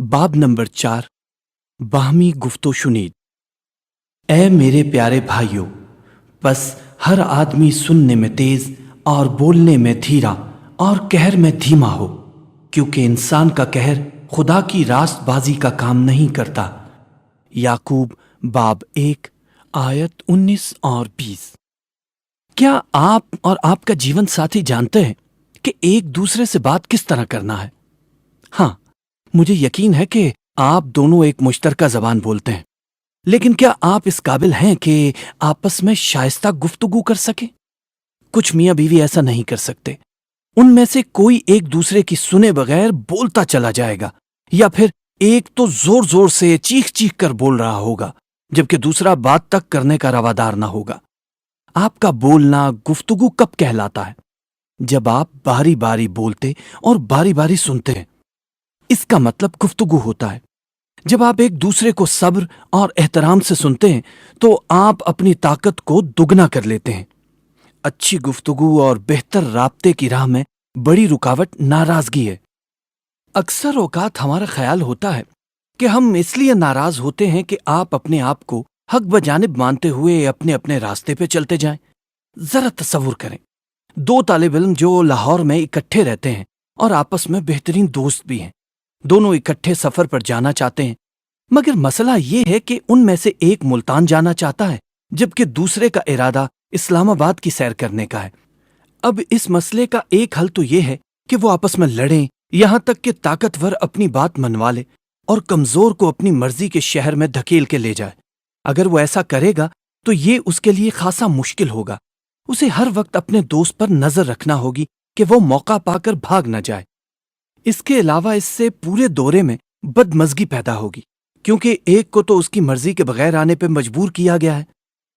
बाब नंबर 4 बाहमी गुफ्तो शुनीद। ए मेरे प्यारे भाइयों, बस हर आदमी सुनने में तेज और बोलने में धीरा और कहर में धीमा हो, क्योंकि इंसान का कहर खुदा की रास्तबाजी का काम नहीं करता। याकूब बाब 1 आयत 19 और 20। क्या आप और आपका जीवन साथी जानते हैं कि एक दूसरे से बात किस तरह करना है? हाँ, मुझे यकीन है कि आप दोनों एक मुश्तरका जबान बोलते हैं, लेकिन क्या आप इस काबिल हैं कि आपस में शाइस्ता गुफ्तगू कर सकें? कुछ मियां बीवी ऐसा नहीं कर सकते। उनमें से कोई एक दूसरे की सुने बगैर बोलता चला जाएगा, या फिर एक तो जोर जोर से चीख चीख कर बोल रहा होगा, जबकि दूसरा बात तक करने का रवादार ना होगा। आपका बोलना गुफ्तगू कब कहलाता है? जब आप बारी बारी बोलते और बारी बारी सुनते हैं, इसका मतलब गुफ्तगू होता है। जब आप एक दूसरे को सब्र और एहतराम से सुनते हैं तो आप अपनी ताकत को दुगना कर लेते हैं। अच्छी गुफ्तगू और बेहतर राब्ते की राह में बड़ी रुकावट नाराजगी है। अक्सर औकात हमारा ख्याल होता है कि हम इसलिए नाराज होते हैं कि आप अपने आप को हक बजानिब मानते हुए अपने अपने रास्ते पे चलते जाएं। जरा तसव्वुर करें, 2 तालिब इल्म जो लाहौर में इकट्ठे रहते हैं और आपस में बेहतरीन दोस्त भी हैं। दोनों इकट्ठे सफर पर जाना चाहते हैं, मगर मसला ये है कि उनमें से एक मुल्तान जाना चाहता है, जबकि दूसरे का इरादा इस्लामाबाद की सैर करने का है। अब इस मसले का एक हल तो ये है कि वो आपस में लड़ें, यहां तक कि ताकतवर अपनी बात मनवा ले और कमजोर को अपनी मर्जी के शहर में धकेल के ले जाए। अगर वो ऐसा करेगा तो ये उसके लिए खासा मुश्किल होगा। उसे हर वक्त अपने दोस्त पर नजर रखना होगी कि वो मौका पाकर भाग न जाए। इसके अलावा इससे पूरे दौरे में बदमज़गी पैदा होगी, क्योंकि एक को तो उसकी मर्जी के बगैर आने पर मजबूर किया गया है।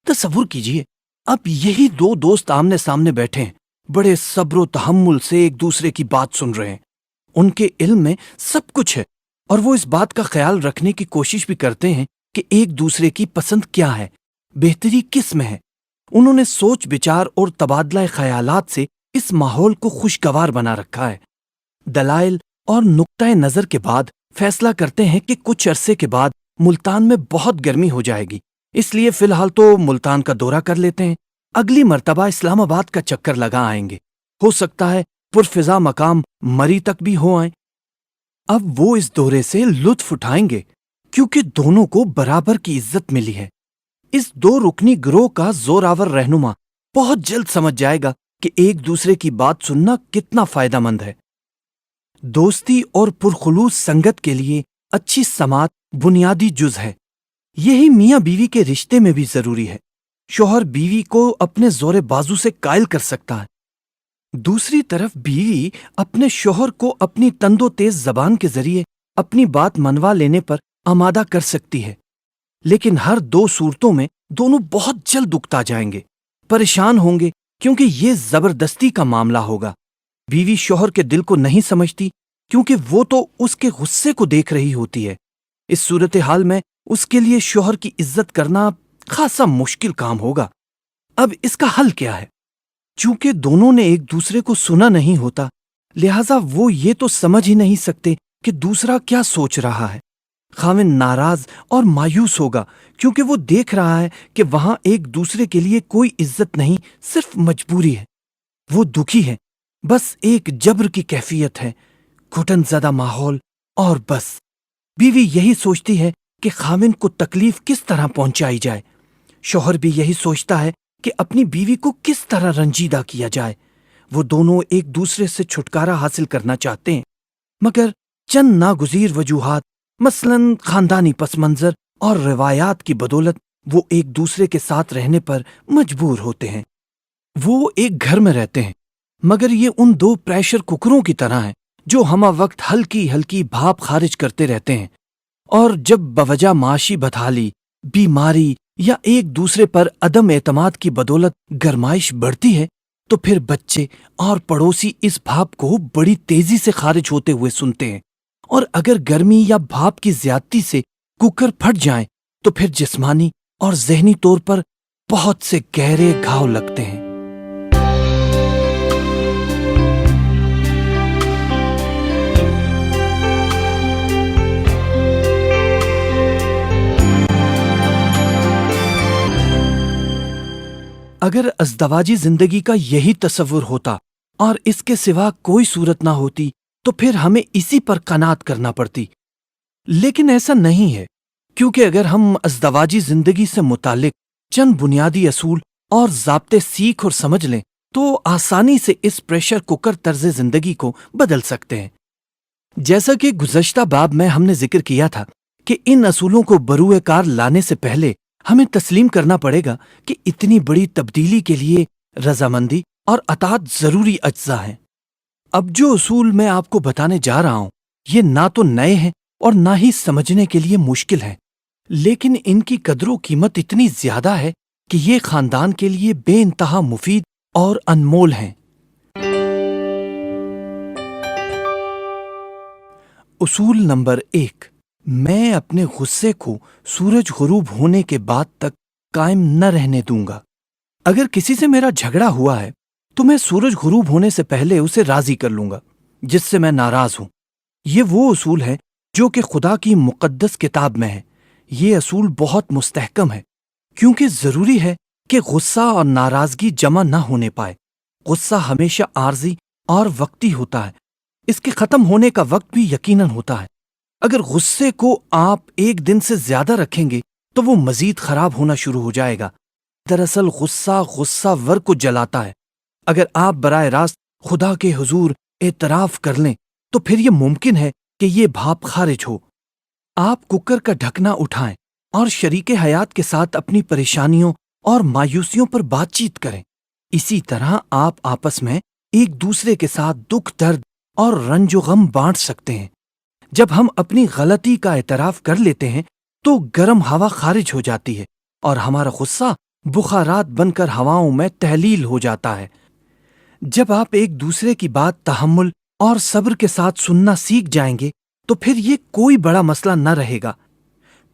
तसव्वुर कीजिए, अब यही 2 दोस्त आमने सामने बैठे हैं, बड़े सब्र तहम्मुल से एक दूसरे की बात सुन रहे हैं। उनके इल्म में सब कुछ है और वो इस बात का ख्याल रखने की कोशिश भी करते हैं कि एक दूसरे की पसंद क्या है, बेहतरी किस में है। उन्होंने सोच विचार और तबादला ख्यालात से इस माहौल को खुशगवार बना रखा है। दलाइल और नुक्ताए नजर के बाद फैसला करते हैं कि कुछ अरसे के बाद मुल्तान में बहुत गर्मी हो जाएगी, इसलिए फिलहाल तो मुल्तान का दौरा कर लेते हैं। अगली मर्तबा इस्लामाबाद का चक्कर लगा आएंगे। हो सकता है पुरफिजा मकाम मरी तक भी हो आए। अब वो इस दौरे से लुत्फ उठाएंगे, क्योंकि दोनों को बराबर की इज्जत मिली है। इस 2 रुकनी गिरोह का जोरावर रहनुमा बहुत जल्द समझ जाएगा कि एक दूसरे की बात सुनना कितना फायदेमंद है। दोस्ती और पुरखुलूस संगत के लिए अच्छी समात बुनियादी जुज है। यही मियाँ बीवी के रिश्ते में भी जरूरी है। शौहर बीवी को अपने जोरे बाजू से कायल कर सकता है। दूसरी तरफ बीवी अपने शौहर को अपनी तंदो तेज जबान के जरिए अपनी बात मनवा लेने पर आमादा कर सकती है, लेकिन हर 2 सूरतों में दोनों बहुत जल्द उकता जाएंगे, परेशान होंगे, क्योंकि ये जबरदस्ती का मामला होगा। बीवी शौहर के दिल को नहीं समझती, क्योंकि वो तो उसके गुस्से को देख रही होती है। इस सूरत हाल में उसके लिए शौहर की इज्जत करना खासा मुश्किल काम होगा। अब इसका हल क्या है? चूंकि दोनों ने एक दूसरे को सुना नहीं होता, लिहाजा वो ये तो समझ ही नहीं सकते कि दूसरा क्या सोच रहा है। खाविन नाराज और मायूस होगा, क्योंकि वो देख रहा है कि वहां एक दूसरे के लिए कोई इज्जत नहीं, सिर्फ मजबूरी है। वो दुखी है, बस एक जबर की कैफियत है, घुटन ज़दा माहौल, और बस बीवी यही सोचती है कि खाविन को तकलीफ किस तरह पहुंचाई जाए। शौहर भी यही सोचता है कि अपनी बीवी को किस तरह रंजीदा किया जाए। वो दोनों एक दूसरे से छुटकारा हासिल करना चाहते हैं, मगर चंद नागुज़ीर वजूहात, मसलन खानदानी पस मंजर और रिवायात की बदौलत वो एक दूसरे के साथ रहने पर मजबूर होते हैं। वो एक घर में रहते हैं, मगर ये उन 2 प्रेशर कुकरों की तरह हैं जो हमा वक्त हल्की हल्की भाप खारिज करते रहते हैं, और जब बवजह माशी बदहाली, बीमारी या एक दूसरे पर अदम एतमाद की बदौलत गरमाइश बढ़ती है, तो फिर बच्चे और पड़ोसी इस भाप को बड़ी तेजी से खारिज होते हुए सुनते हैं। और अगर गर्मी या भाप की ज्यादती से कुकर फट जाएं, तो फिर जिस्मानी और ज़हनी तौर पर बहुत से गहरे घाव लगते हैं। اگر ازدواجی زندگی کا یہی تصور ہوتا اور اس کے سوا کوئی صورت نہ ہوتی تو پھر ہمیں اسی پر قناعت کرنا پڑتی، لیکن ایسا نہیں ہے، کیونکہ اگر ہم ازدواجی زندگی سے متعلق چند بنیادی اصول اور ضابطے سیکھ اور سمجھ لیں تو آسانی سے اس پریشر کوکر طرز زندگی کو بدل سکتے ہیں۔ جیسا کہ گزشتہ باب میں ہم نے ذکر کیا تھا کہ ان اصولوں کو بروئے کار لانے سے پہلے ہمیں تسلیم کرنا پڑے گا کہ اتنی بڑی تبدیلی کے لیے رضامندی اور اطاعت ضروری اجزاء ہیں۔ اب جو اصول میں آپ کو بتانے جا رہا ہوں یہ نہ تو نئے ہیں اور نہ ہی سمجھنے کے لیے مشکل ہیں، لیکن ان کی قدر و قیمت اتنی زیادہ ہے کہ یہ خاندان کے لیے بے انتہا مفید اور انمول ہیں۔ اصول نمبر 1، میں اپنے غصے کو سورج غروب ہونے کے بعد تک قائم نہ رہنے دوں گا۔ اگر کسی سے میرا جھگڑا ہوا ہے تو میں سورج غروب ہونے سے پہلے اسے راضی کر لوں گا جس سے میں ناراض ہوں۔ یہ وہ اصول ہے جو کہ خدا کی مقدس کتاب میں ہے۔ یہ اصول بہت مستحکم ہے کیونکہ ضروری ہے کہ غصہ اور ناراضگی جمع نہ ہونے پائے۔ غصہ ہمیشہ عارضی اور وقتی ہوتا ہے، اس کے ختم ہونے کا وقت بھی یقیناً ہوتا ہے۔ اگر غصے کو آپ ایک دن سے زیادہ رکھیں گے تو وہ مزید خراب ہونا شروع ہو جائے گا۔ دراصل غصہ ور کو جلاتا ہے۔ اگر آپ براہ راست خدا کے حضور اعتراف کر لیں تو پھر یہ ممکن ہے کہ یہ بھاپ خارج ہو۔ آپ کوکر کا ڈھکنا اٹھائیں اور شریک حیات کے ساتھ اپنی پریشانیوں اور مایوسیوں پر بات چیت کریں۔ اسی طرح آپ آپس میں ایک دوسرے کے ساتھ دکھ درد اور رنج و غم بانٹ سکتے ہیں۔ جب ہم اپنی غلطی کا اعتراف کر لیتے ہیں تو گرم ہوا خارج ہو جاتی ہے اور ہمارا غصہ بخارات بن کر ہواؤں میں تحلیل ہو جاتا ہے۔ جب آپ ایک دوسرے کی بات تحمل اور صبر کے ساتھ سننا سیکھ جائیں گے تو پھر یہ کوئی بڑا مسئلہ نہ رہے گا۔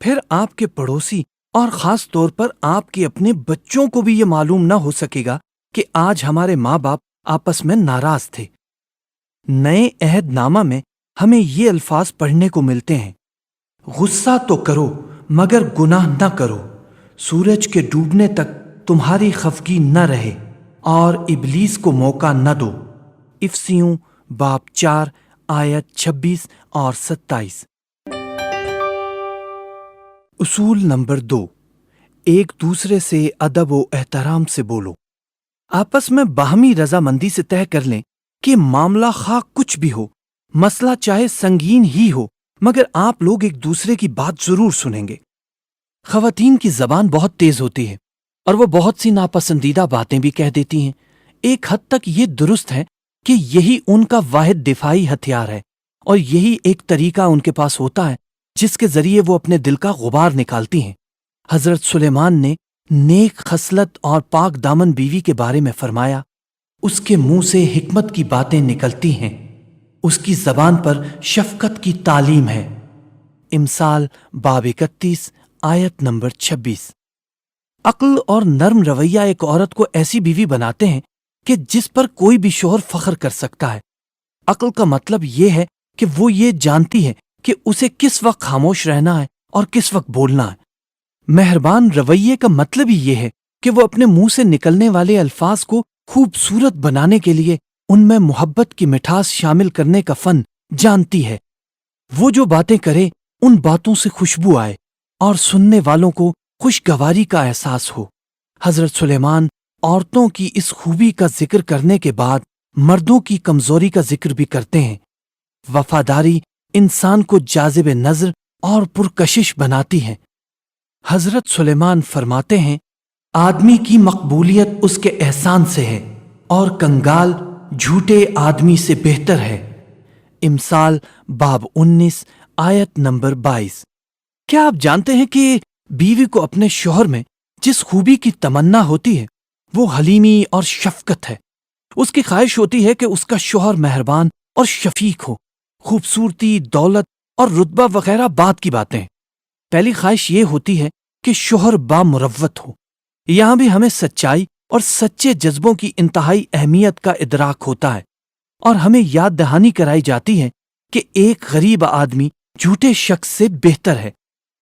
پھر آپ کے پڑوسی اور خاص طور پر آپ کے اپنے بچوں کو بھی یہ معلوم نہ ہو سکے گا کہ آج ہمارے ماں باپ آپس میں ناراض تھے۔ نئے عہد نامہ میں ہمیں یہ الفاظ پڑھنے کو ملتے ہیں: غصہ تو کرو مگر گناہ نہ کرو، سورج کے ڈوبنے تک تمہاری خفگی نہ رہے اور ابلیس کو موقع نہ دو۔ افسیوں باب 4 آیت 26 اور 27۔ اصول نمبر 2، ایک دوسرے سے ادب و احترام سے بولو۔ آپس میں باہمی رضامندی سے طے کر لیں کہ معاملہ خواہ کچھ بھی ہو، مسئلہ چاہے سنگین ہی ہو، مگر آپ لوگ ایک دوسرے کی بات ضرور سنیں گے۔ خواتین کی زبان بہت تیز ہوتی ہے اور وہ بہت سی ناپسندیدہ باتیں بھی کہہ دیتی ہیں۔ ایک حد تک یہ درست ہے کہ یہی ان کا واحد دفاعی ہتھیار ہے اور یہی ایک طریقہ ان کے پاس ہوتا ہے جس کے ذریعے وہ اپنے دل کا غبار نکالتی ہیں۔ حضرت سلیمان نے نیک خصلت اور پاک دامن بیوی کے بارے میں فرمایا: اس کے منہ سے حکمت کی باتیں نکلتی ہیں، اس کی زبان پر شفقت کی تعلیم ہے۔ امثال باب 31 آیت نمبر 26۔ عقل اور نرم رویہ ایک عورت کو ایسی بیوی بناتے ہیں کہ جس پر کوئی بھی شوہر فخر کر سکتا ہے۔ عقل کا مطلب یہ ہے کہ وہ یہ جانتی ہے کہ اسے کس وقت خاموش رہنا ہے اور کس وقت بولنا ہے۔ مہربان رویے کا مطلب ہی یہ ہے کہ وہ اپنے منہ سے نکلنے والے الفاظ کو خوبصورت بنانے کے لیے ان میں محبت کی مٹھاس شامل کرنے کا فن جانتی ہے۔ وہ جو باتیں کرے ان باتوں سے خوشبو آئے اور سننے والوں کو خوشگواری کا احساس ہو۔ حضرت سلیمان عورتوں کی اس خوبی کا ذکر کرنے کے بعد مردوں کی کمزوری کا ذکر بھی کرتے ہیں۔ وفاداری انسان کو جاذب نظر اور پرکشش بناتی ہے۔ حضرت سلیمان فرماتے ہیں: آدمی کی مقبولیت اس کے احسان سے ہے اور کنگال جھوٹے آدمی سے بہتر ہے۔ امثال باب 19 آیت نمبر 22۔ کیا آپ جانتے ہیں کہ بیوی کو اپنے شوہر میں جس خوبی کی تمنا ہوتی ہے وہ حلیمی اور شفقت ہے؟ اس کی خواہش ہوتی ہے کہ اس کا شوہر مہربان اور شفیق ہو۔ خوبصورتی، دولت اور رتبہ وغیرہ بعد کی باتیں۔ پہلی خواہش یہ ہوتی ہے کہ شوہر بامروت ہو۔ یہاں بھی ہمیں سچائی اور سچے جذبوں کی انتہائی اہمیت کا ادراک ہوتا ہے اور ہمیں یاد دہانی کرائی جاتی ہے کہ ایک غریب آدمی جھوٹے شخص سے بہتر ہے۔